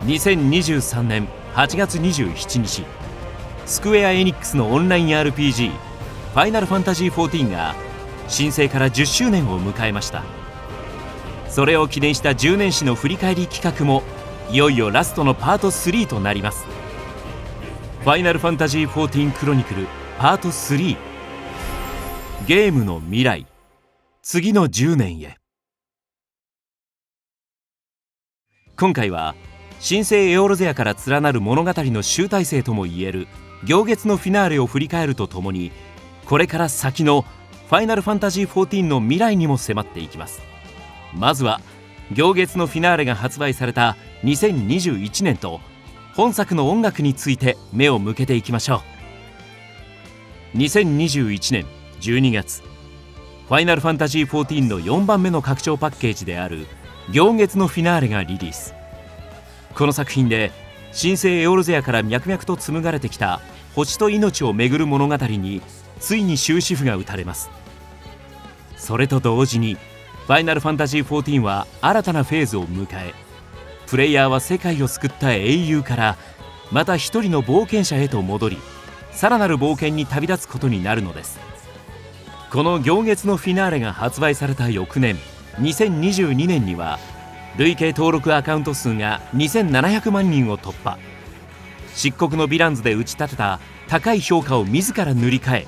2023年8月27日、スクウェア・エニックスのオンライン RPG ファイナルファンタジー14が申請から10周年を迎えました。それを記念した10年史の振り返り企画もいよいよラストのパート3となります。ファイナルファンタジー14クロニクルパート3、ゲームの未来、次の10年へ。今回は神聖エオロゼアから連なる物語の集大成ともいえる行月のフィナーレを振り返るとともに、これから先のファイナルファンタジー14の未来にも迫っていきます。まずは行月のフィナーレが発売された2021年と本作の音楽について目を向けていきましょう。2021年12月、ファイナルファンタジー14の4番目の拡張パッケージである行月のフィナーレがリリース。この作品で神聖エオロゼアから脈々と紡がれてきた星と命をめぐる物語についに終止符が打たれます。それと同時にファイナルファンタジー14は新たなフェーズを迎え、プレイヤーは世界を救った英雄からまた一人の冒険者へと戻り、さらなる冒険に旅立つことになるのです。この行月のフィナーレが発売された翌年2022年には累計登録アカウント数が2700万人を突破。漆黒のヴィランズで打ち立てた高い評価を自ら塗り替え、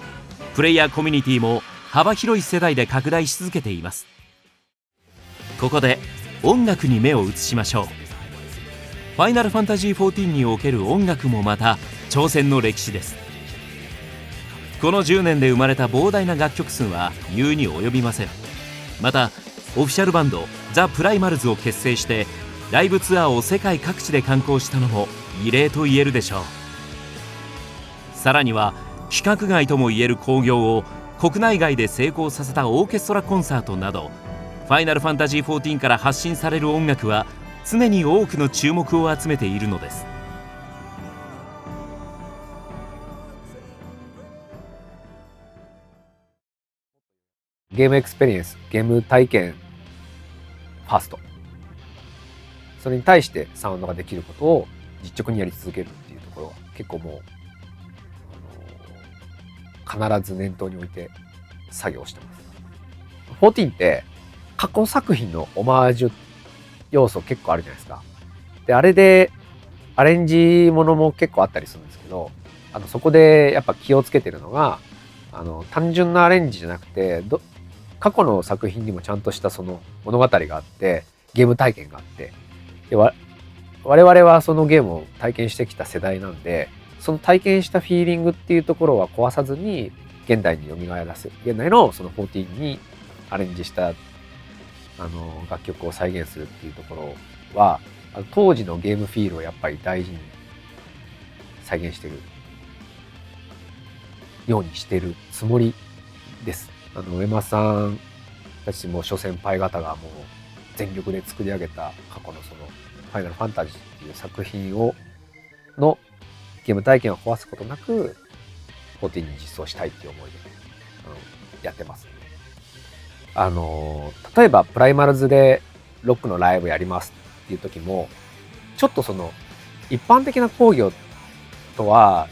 プレイヤーコミュニティも幅広い世代で拡大し続けています。ここで音楽に目を移しましょう。ファイナルファンタジー14における音楽もまた挑戦の歴史です。この10年で生まれた膨大な楽曲数は言うに及びません。またオフィシャルバンドザ・プライマルズを結成してライブツアーを世界各地で敢行したのも異例と言えるでしょう。さらには規格外とも言える興行を国内外で成功させたオーケストラコンサートなど、ファイナルファンタジー14から発信される音楽は常に多くの注目を集めているのです。ゲームエクスペリエンス、ゲーム体験ファースト、それに対してサウンドができることを実直にやり続けるっていうところは結構もう必ず念頭に置いて作業してます。14って過去作品のオマージュ要素結構あるじゃないですか。で、あれでアレンジものも結構あったりするんですけど、そこでやっぱ気をつけてるのが、単純なアレンジじゃなくて、過去の作品にもちゃんとしたその物語があって、ゲーム体験があって、で我々はそのゲームを体験してきた世代なんで、その体験したフィーリングっていうところは壊さずに現代に蘇らせる、現代のその14にアレンジした楽曲を再現するっていうところは、当時のゲームフィールをやっぱり大事に再現してるようにしてるつもりです。上間さんたちも諸先輩方がもう全力で作り上げた過去のそのファイナルファンタジーっていう作品のゲーム体験を壊すことなく14に実装したいっていう思いで、やってます。例えばプライマルズでロックのライブやりますっていう時も、ちょっとその一般的な工業とは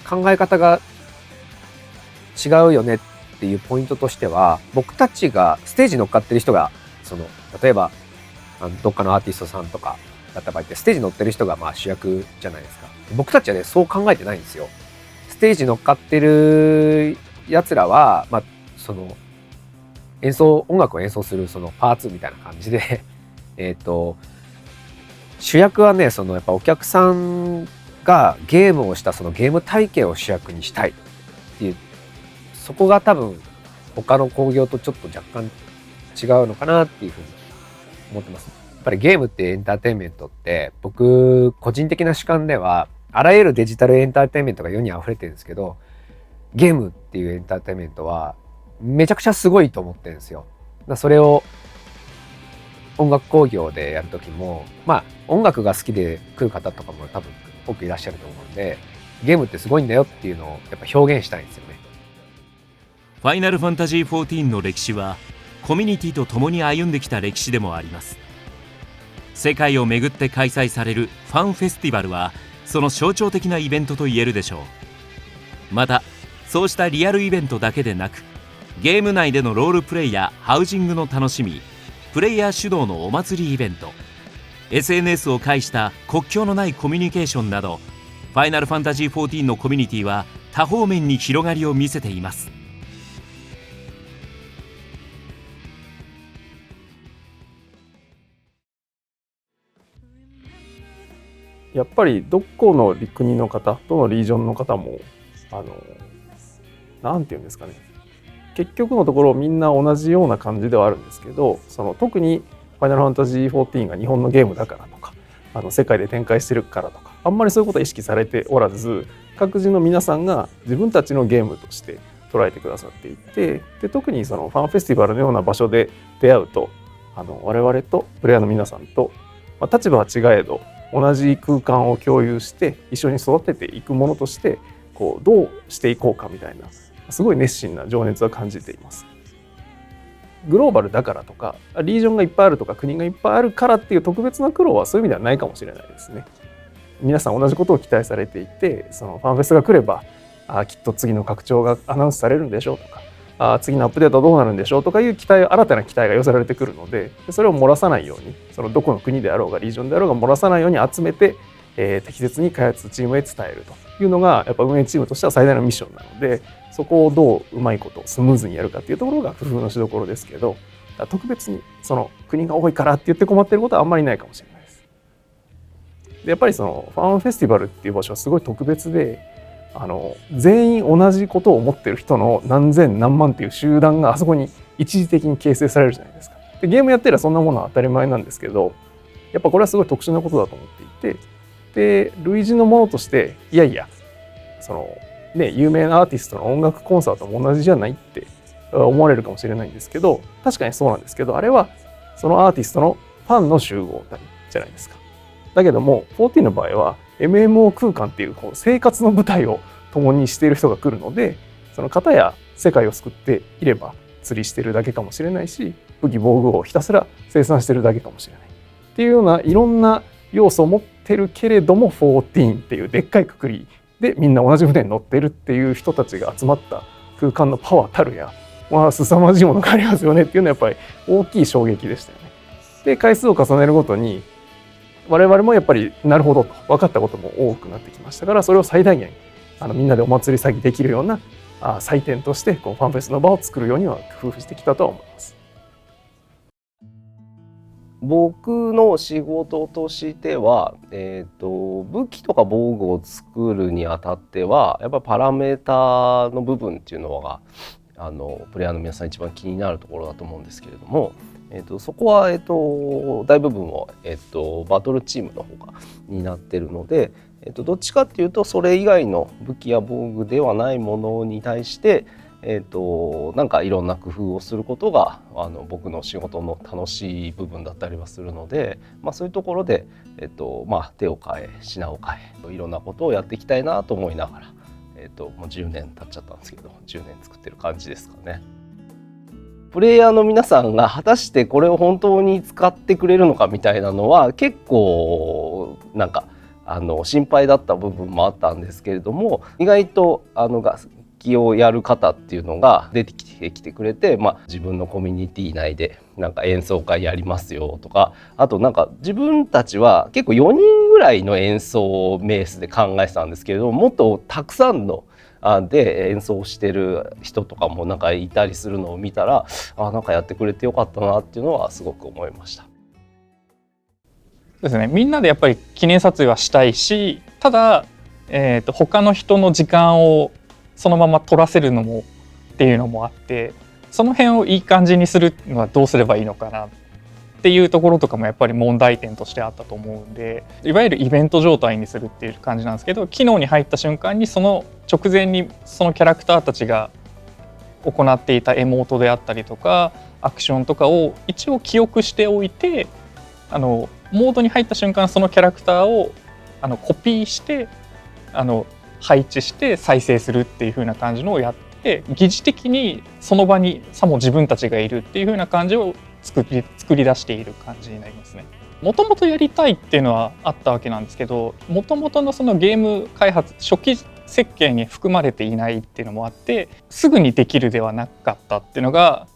考え方が違うよねっていうポイントとしては、僕たちがステージ乗っかってる人が例えばどっかのアーティストさんとかだった場合ってステージ乗ってる人がまあ主役じゃないですか。僕たちはねそう考えてないんですよ。ステージ乗っかってるやつらはまあその音楽を演奏するそのパーツみたいな感じで主役はねやっぱお客さんがゲームをしたそのゲーム体験を主役にしたいっていう、そこが多分他の興行とちょっと若干違うのかなっていうふうに思ってます。やっぱりゲームってエンターテインメントって、僕個人的な主観ではあらゆるデジタルエンターテインメントが世に溢れてるんですけど、ゲームっていうエンターテインメントはめちゃくちゃすごいと思ってるんですよ。それを音楽興行でやる時も、まあ音楽が好きで来る方とかも多分多くいらっしゃると思うんで、ゲームってすごいんだよっていうのをやっぱ表現したいんですよね。ファイナルファンタジー14の歴史はコミュニティと共に歩んできた歴史でもあります。世界を巡って開催されるファンフェスティバルはその象徴的なイベントと言えるでしょう。またそうしたリアルイベントだけでなく、ゲーム内でのロールプレイやハウジングの楽しみ、プレイヤー主導のお祭りイベント、 SNS を介した国境のないコミュニケーションなど、ファイナルファンタジー14のコミュニティは多方面に広がりを見せています。やっぱりどこの国の方、どのリージョンの方もなんていうんですかね、結局のところみんな同じような感じではあるんですけど、特にファイナルファンタジー14が日本のゲームだからとか、世界で展開してるからとか、あんまりそういうことは意識されておらず、各自の皆さんが自分たちのゲームとして捉えてくださっていて、で特にそのファンフェスティバルのような場所で出会うと、我々とプレイヤーの皆さんと、立場は違えど同じ空間を共有して一緒に育てていくものとしてどうしていこうかみたいな、すごい熱心な情熱は感じています。グローバルだからとかリージョンがいっぱいあるとか国がいっぱいあるからっていう特別な苦労はそういう意味ではないかもしれないですね。皆さん同じことを期待されていて、そのファンフェスが来ればきっと次の拡張がアナウンスされるんでしょうとか、次のアップデートはどうなるんでしょうとかいう新たな期待が寄せられてくるので、それを漏らさないように、どこの国であろうがリージョンであろうが漏らさないように集めて、適切に開発チームへ伝えるというのがやっぱ運営チームとしては最大のミッションなので、そこをどううまいことスムーズにやるかっていうところが工夫のしどころですけど、特別に国が多いからって言って困ってることはあんまりないかもしれないです。でやっぱりファンフェスティバルっていう場所はすごい特別で、全員同じことを思ってる人の何千何万っていう集団があそこに一時的に形成されるじゃないですか。でゲームやってりゃそんなものは当たり前なんですけど、やっぱこれはすごい特殊なことだと思っていて、で類似のものとしていやいや有名なアーティストの音楽コンサートも同じじゃないって思われるかもしれないんですけど、確かにそうなんですけど、あれはそのアーティストのファンの集合体じゃないですか。だけども14の場合は MMO 空間っていう生活の舞台を共にしている人が来るので、その方や世界を救っていれば釣りしてるだけかもしれないし、武器防具をひたすら生産してるだけかもしれないっていうようないろんな要素を持ってるけれども、14っていうでっかいくくりでみんな同じ船に乗ってるっていう人たちが集まった空間のパワーたるや、凄まじいものがありますよねっていうのはやっぱり大きい衝撃でしたよね。で回数を重ねるごとに我々もやっぱりなるほどと分かったことも多くなってきましたから、それを最大限みんなでお祭り詐欺できるような祭典としてファンフェスの場を作るようには工夫してきたとは思います。僕の仕事としては、武器とか防具を作るにあたってはやっぱパラメータの部分っていうのがプレイヤーの皆さん一番気になるところだと思うんですけれども、そこは、大部分を、バトルチームの方が担ってるので、どっちかっていうとそれ以外の武器や防具ではないものに対してなんかいろんな工夫をすることが僕の仕事の楽しい部分だったりはするので、そういうところで、手を変え品を変えいろんなことをやっていきたいなと思いながら、もう10年経っちゃったんですけど10年作ってる感じですかね。プレイヤーの皆さんが果たしてこれを本当に使ってくれるのかみたいなのは結構なんか心配だった部分もあったんですけれども、意外と楽器をやる方っていうのが出てきてくれて、自分のコミュニティ内でなんか演奏会やりますよとか、あとなんか自分たちは結構4人ぐらいの演奏をベースで考えてたんですけれども、もっとたくさんので演奏してる人とかもなんかいたりするのを見たら、なんかやってくれてよかったなっていうのはすごく思いました。ですね、みんなでやっぱり記念撮影はしたいし、ただ、他の人の時間をそのまま取らせるのもっていうのもあって、その辺をいい感じにするのはどうすればいいのかなっていうところとかもやっぱり問題点としてあったと思うんで、いわゆるイベント状態にするっていう感じなんですけど、機能に入った瞬間にその直前にそのキャラクターたちが行っていたエモートであったりとかアクションとかを一応記憶しておいて、モードに入った瞬間そのキャラクターをコピーして配置して再生するっていう風な感じのをやって、疑似的にその場にさも自分たちがいるっていう風な感じを作り出している感じになりますね。もともとやりたいっていうのはあったわけなんですけど、もともとのそのゲーム開発初期設計に含まれていないっていうのもあって、すぐにできるではなかったっていうのが、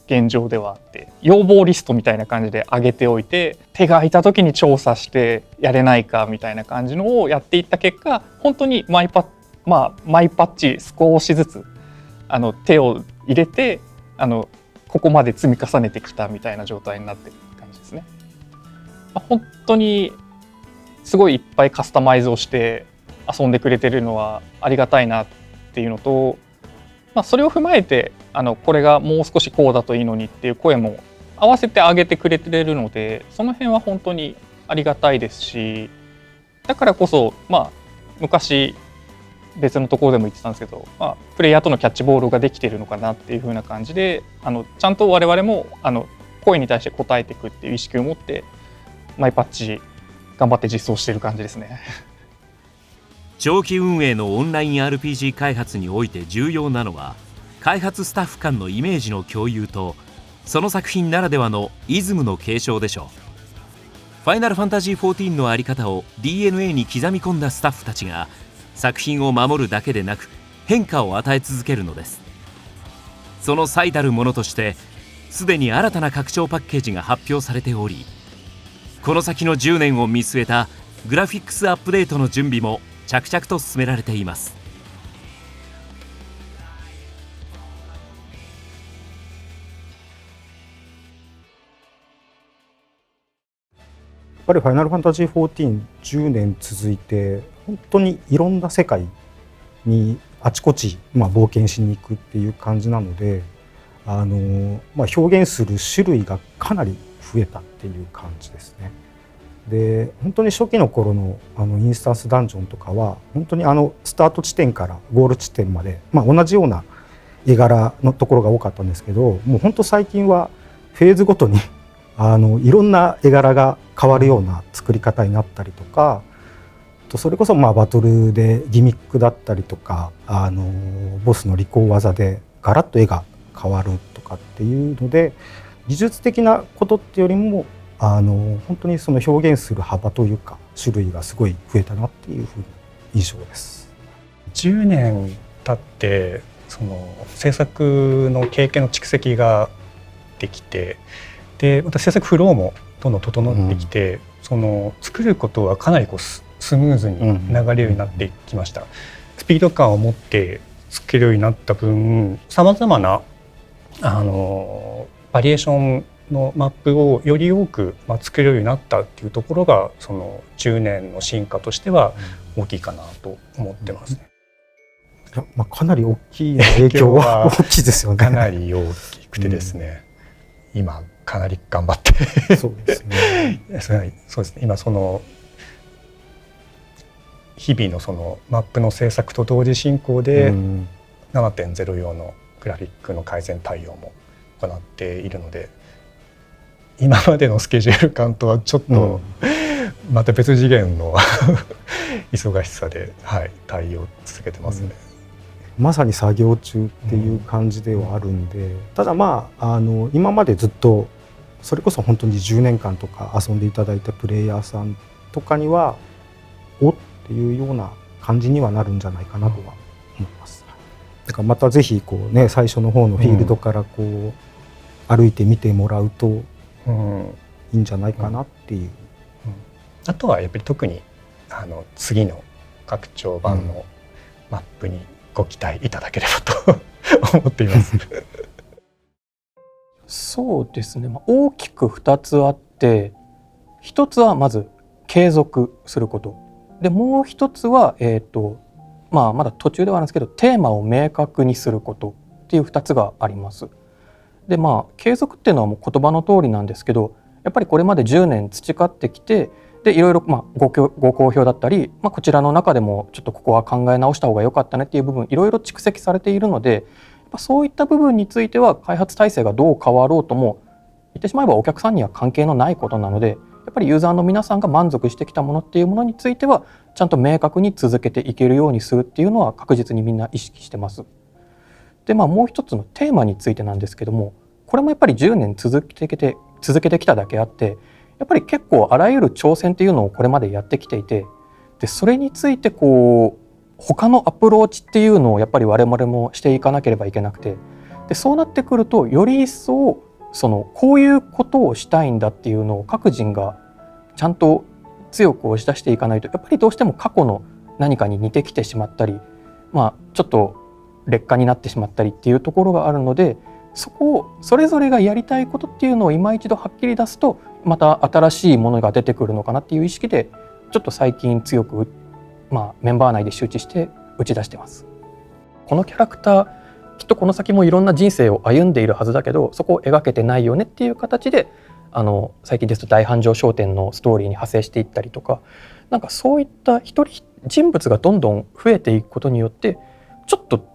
現状ではあって、要望リストみたいな感じで上げておいて、手が空いた時に調査してやれないかみたいな感じのをやっていった結果、本当にマイパッチ少しずつ手を入れてここまで積み重ねてきたみたいな状態になってる感じですね。本当にすごいいっぱいカスタマイズをして遊んでくれてるのはありがたいなっていうのと、それを踏まえてこれがもう少しこうだといいのにっていう声も合わせてあげてくれてるので、その辺は本当にありがたいですし、だからこそ昔別のところでも言ってたんですけど、プレイヤーとのキャッチボールができてるのかなっていう風な感じで、ちゃんと我々も声に対して応えていくっていう意識を持ってマイパッチ頑張って実装してる感じですね。長期運営のオンライン RPG 開発において重要なのは、開発スタッフ間のイメージの共有と、その作品ならではのイズムの継承でしょう。ファイナルファンタジー14の在り方を DNA に刻み込んだスタッフたちが、作品を守るだけでなく変化を与え続けるのです。その最たるものとして、すでに新たな拡張パッケージが発表されており、この先の10年を見据えたグラフィックスアップデートの準備も着々と進められています。やっぱりファイナルファンタジー14、10年続いて、本当にいろんな世界にあちこち、冒険しに行くっていう感じなので、表現する種類がかなり増えたっていう感じですね。で、本当に初期の頃のインスタンスダンジョンとかは、本当にスタート地点からゴール地点まで、同じような絵柄のところが多かったんですけど、もう本当最近はフェーズごとにいろんな絵柄が変わるような作り方になったりとか、それこそバトルでギミックだったりとか、ボスの利口技でガラッと絵が変わるとかっていうので、技術的なことっていうよりも本当にその表現する幅というか種類がすごい増えたなっていうふうに印象です。10年経ってその制作の経験の蓄積ができて、でまた制作フローもどんどん整ってきて、その作ることはかなりスムーズに流れるようになってきました。スピード感を持って作れるようになった分、さまざまなバリエーションのマップをより多く作れるようになったっていうところが、その10年の進化としては大きいかなと思ってますね。かなり大きい影響は大きいですよね。かなり大きくてですね、今かなり頑張ってそうですね。そうですね。今その日々のそのマップの制作と同時進行で 7.0 用のグラフィックの改善対応も行っているので、今までのスケジュール感とはちょっとまた別次元の忙しさで、対応続けてますね。まさに作業中っていう感じではあるんで、ただ今までずっとそれこそ本当に10年間とか遊んでいただいたプレイヤーさんとかにはおっていうような感じにはなるんじゃないかなとは思います。だからまたぜひ最初の方のフィールドから歩いてみてもらうといいんじゃないかなっていう。あとはやっぱり特に次の拡張版のマップにご期待いただければと思っています。そうですね、大きく2つあって、1つはまず継続することで、もう1つは、まだ途中ではあるんですけど、テーマを明確にすることっていう2つがあります。で継続っていうのはもう言葉の通りなんですけど、やっぱりこれまで10年培ってきて、でいろいろご好評だったり、こちらの中でもちょっとここは考え直した方が良かったねっていう部分、いろいろ蓄積されているので、やっぱそういった部分については開発体制がどう変わろうとも、言ってしまえばお客さんには関係のないことなので、やっぱりユーザーの皆さんが満足してきたものっていうものについてはちゃんと明確に続けていけるようにするっていうのは確実にみんな意識してます。でもう一つのテーマについてなんですけども、これもやっぱり10年続けてきただけあって、やっぱり結構あらゆる挑戦っていうのをこれまでやってきていて、でそれについてこう他のアプローチっていうのをやっぱり我々もしていかなければいけなくて、でそうなってくるとより一層こういうことをしたいんだっていうのを各人がちゃんと強く押し出していかないと、やっぱりどうしても過去の何かに似てきてしまったり、ちょっと劣化になってしまったりっていうところがあるので、そこをそれぞれがやりたいことっていうのを今一度はっきり出すと、また新しいものが出てくるのかなっていう意識でちょっと最近強く、メンバー内で周知して打ち出してます。このキャラクターきっとこの先もいろんな人生を歩んでいるはずだけど、そこを描けてないよねっていう形で最近ですと大繁盛商店のストーリーに派生していったりとか、なんかそういった一人人物がどんどん増えていくことによってちょっと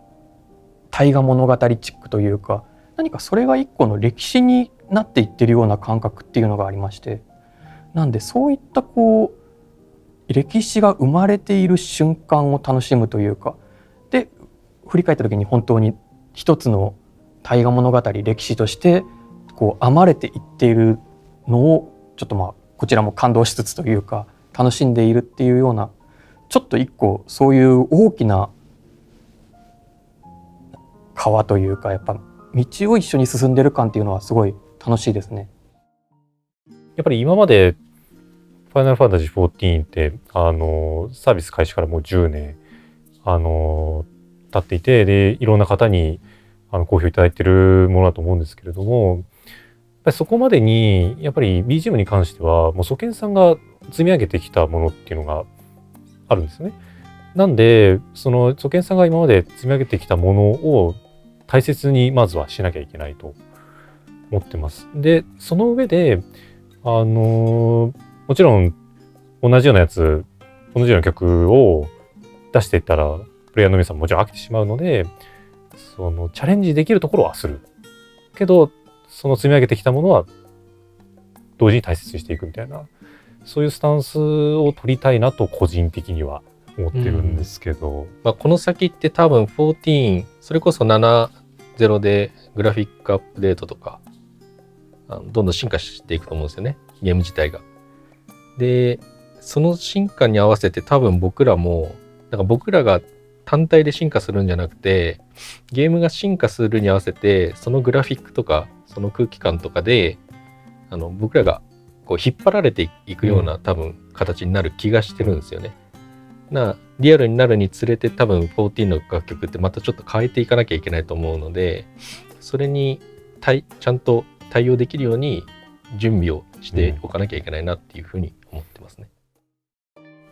大河物語チックというか、何かそれが一個の歴史になっていってるような感覚っていうのがありまして、なんでそういった歴史が生まれている瞬間を楽しむというか、で振り返った時に本当に一つの大河物語歴史として編まれていっているのをちょっとこちらも感動しつつというか楽しんでいるっていうような、ちょっと一個そういう大きな川というか、やっぱ道を一緒に進んでる感っていうのはすごい楽しいですね。やっぱり今までファイナルファンタジー14ってサービス開始からもう10年経っていて、でいろんな方に好評いただいてるものだと思うんですけれども、やっぱりそこまでにやっぱり BGM に関してはもうソケンさんが積み上げてきたものっていうのがあるんですね。なんでそのソケンさんが今まで積み上げてきたものを大切にまずはしなきゃいけないと思ってます。でその上でもちろん同じようなやつ、同じような曲を出していったらプレイヤーの皆さんももちろん飽きてしまうので、そのチャレンジできるところはするけど、その積み上げてきたものは同時に大切にしていくみたいな、そういうスタンスを取りたいなと個人的には思ってるんですけど、この先って多分14、それこそ7.0でグラフィックアップデートとかどんどん進化していくと思うんですよね、ゲーム自体が。でその進化に合わせて多分僕らも僕らが単体で進化するんじゃなくて、ゲームが進化するに合わせてそのグラフィックとかその空気感とかで僕らが引っ張られていくような多分形になる気がしてるんですよね。リアルになるにつれて多分14の楽曲ってまたちょっと変えていかなきゃいけないと思うので、それにちゃんと対応できるように準備をしておかなきゃいけないなっていうふうに思ってますね。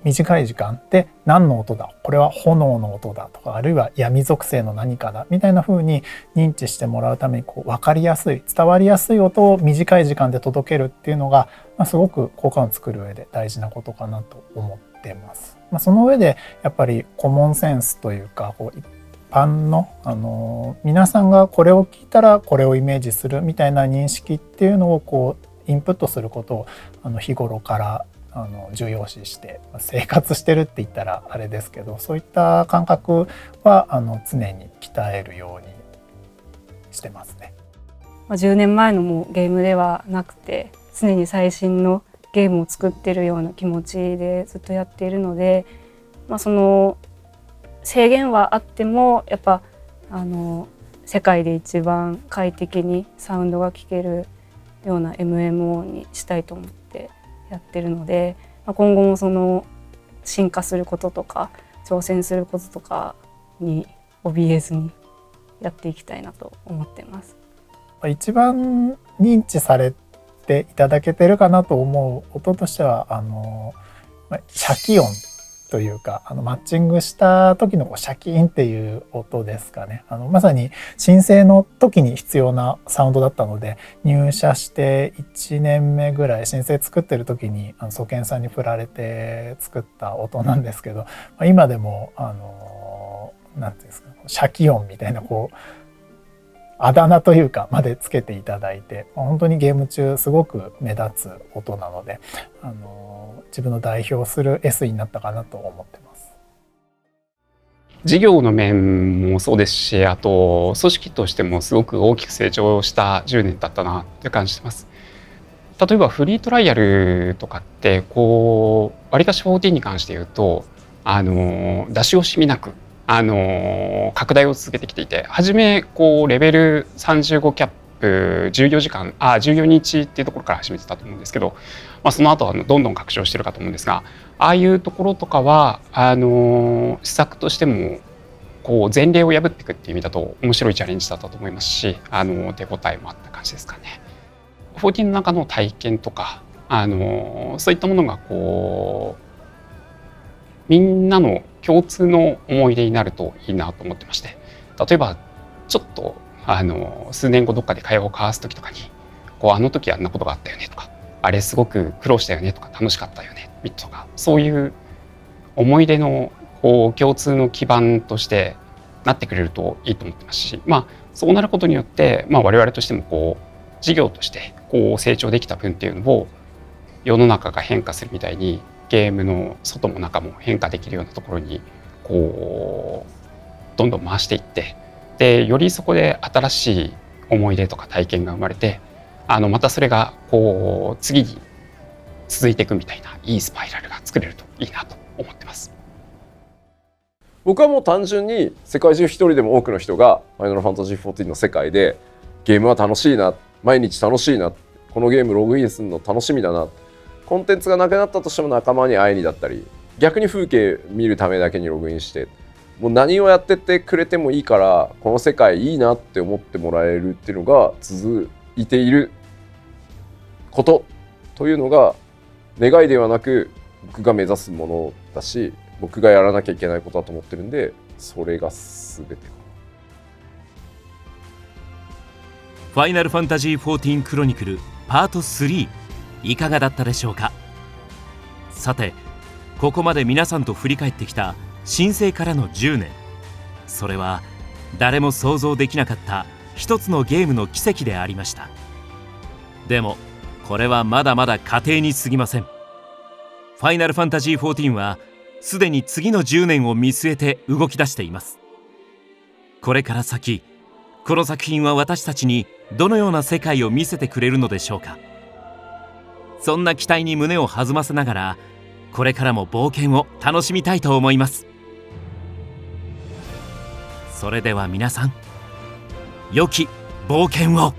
短い時間で何の音だ、これは炎の音だとか、あるいは闇属性の何かだみたいな風に認知してもらうために分かりやすい、伝わりやすい音を短い時間で届けるっていうのが、すごく効果を作る上で大事なことかなと思ってます。その上でやっぱりコモンセンスというか、一般の、皆さんがこれを聞いたらこれをイメージするみたいな認識っていうのをインプットすることを日頃から重要視して生活してるって言ったらあれですけど、そういった感覚は常に鍛えるようにしてますね。10年前のもうゲームではなくて、常に最新のゲームを作ってるような気持ちでずっとやっているので、その制限はあってもやっぱ世界で一番快適にサウンドが聴けるような MMO にしたいと思ってやってるので、今後もその進化することとか挑戦することとかに怯えずにやっていきたいなと思ってます。一番認知されていただけてるかなと思う音としてはシャキ音というか、マッチングした時のシャキーンっていう音ですかね。まさに申請の時に必要なサウンドだったので、入社して1年目ぐらい申請作ってる時にソケンさんに振られて作った音なんですけど、今でもなんていうんですか、シャキ音みたいなあだ名というかまでつけていただいて、本当にゲーム中すごく目立つ音なので、自分の代表する S になったかなと思ってます。事業の面もそうですし、あと組織としてもすごく大きく成長した10年だったなと感じてます。例えばフリートライアルとかってこうわりかし14に関して言うと出し惜しみなく拡大を続けてきていて、初めこうレベル35キャップ14日っていうところから始めてたと思うんですけど、その後はどんどん拡張してるかと思うんですが、ああいうところとかは施策としてもこう前例を破っていくっていう意味だと面白いチャレンジだったと思いますし、手応えもあった感じですかね。14の中の体験とかそういったものがこうみんなの共通の思い出になるといいなと思ってまして、例えばちょっと数年後どっかで会話を交わす時とかにこうあの時あんなことがあったよねとか、あれすごく苦労したよねとか楽しかったよねとか、そういう思い出のこう共通の基盤としてなってくれるといいと思ってますし、そうなることによって、我々としてもこう事業としてこう成長できた分っていうのを世の中が変化するみたいにゲームの外も中も変化できるようなところにこうどんどん回していって、でよりそこで新しい思い出とか体験が生まれてまたそれがこう次に続いていくみたいないいスパイラルが作れるといいなと思ってます。僕はもう単純に世界中一人でも多くの人がファイナルファンタジー14の世界でゲームは楽しいな、毎日楽しいな、このゲームログインするの楽しみだな、コンテンツがなくなったとしても仲間に会いにだったり、逆に風景見るためだけにログインして、もう何をやってってくれてもいいからこの世界いいなって思ってもらえるっていうのが続いていることというのが願いではなく僕が目指すものだし、僕がやらなきゃいけないことだと思ってるんで、それが全て。ファイナルファンタジー14クロニクルパート3、いかがだったでしょうか。さて、ここまで皆さんと振り返ってきた申請からの10年、それは誰も想像できなかった一つのゲームの奇跡でありました。でもこれはまだまだ過程に過ぎません。ファイナルファンタジー14はすでに次の10年を見据えて動き出しています。これから先、この作品は私たちにどのような世界を見せてくれるのでしょうか。そんな期待に胸を弾ませながら、これからも冒険を楽しみたいと思います。それでは皆さん、良き冒険を。